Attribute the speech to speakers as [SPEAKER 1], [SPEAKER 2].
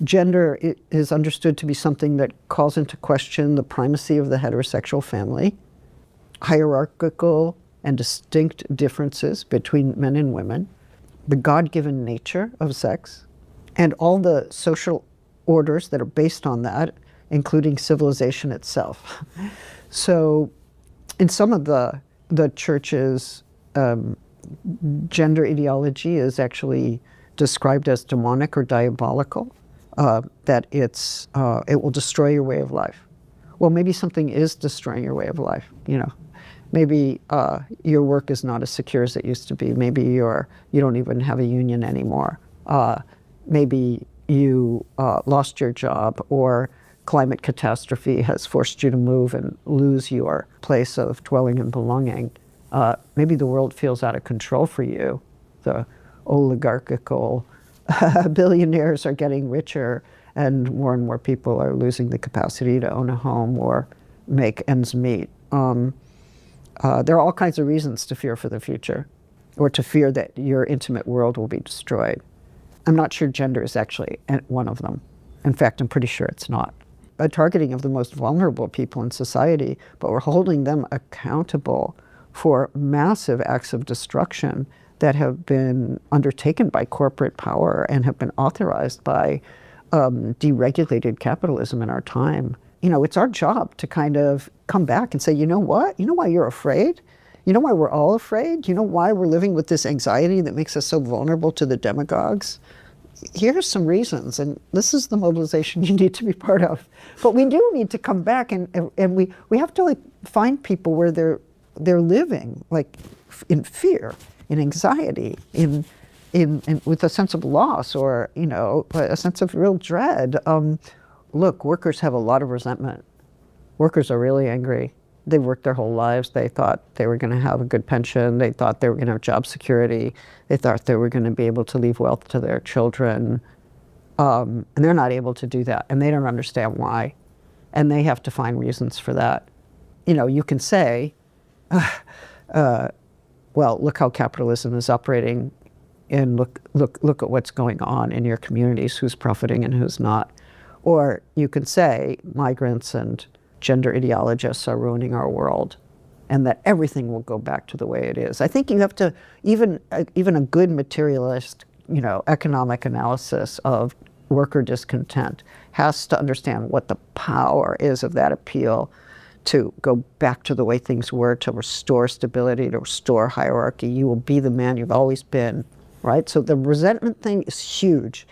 [SPEAKER 1] Gender is understood to be something that calls into question the primacy of the heterosexual family, hierarchical and distinct differences between men and women, the God-given nature of sex, and all the social orders that are based on that, including civilization itself. So in some of the churches, gender ideology is actually described as demonic or diabolical, that it will destroy your way of life. Well, maybe something is destroying your way of life, you know. Maybe your work is not as secure as it used to be. Maybe you don't even have a union anymore. Maybe you lost your job, or climate catastrophe has forced you to move and lose your place of dwelling and belonging. Maybe the world feels out of control for you. The oligarchical billionaires are getting richer, and more people are losing the capacity to own a home or make ends meet. There are all kinds of reasons to fear for the future, or to fear that your intimate world will be destroyed. I'm not sure gender is actually one of them. In fact, I'm pretty sure it's not. A targeting of the most vulnerable people in society, but we're holding them accountable for massive acts of destruction that have been undertaken by corporate power and have been authorized by deregulated capitalism in our time. You know, it's our job to kind of come back and say, you know what? You know why you're afraid? You know why we're all afraid? You know why we're living with this anxiety that makes us so vulnerable to the demagogues? Here's some reasons, and this is the mobilization you need to be part of. But we do need to come back, and we have to, like, find people where they're living, like, in fear, in anxiety, in with a sense of loss, or, you know, a sense of real dread. Look, workers have a lot of resentment. Workers are really angry. They worked their whole lives. They thought they were going to have a good pension. They thought they were going to have job security. They thought they were going to be able to leave wealth to their children. And they're not able to do that. And they don't understand why. And they have to find reasons for that. You know, you can say, well, look how capitalism is operating, and look at what's going on in your communities, who's profiting and who's not. Or you can say migrants and gender ideologists are ruining our world, and that everything will go back to the way it is. I think you have to, even a good materialist, you know, economic analysis of worker discontent has to understand what the power is of that appeal to go back to the way things were, to restore stability, to restore hierarchy. You will be the man you've always been, right? So the resentment thing is huge.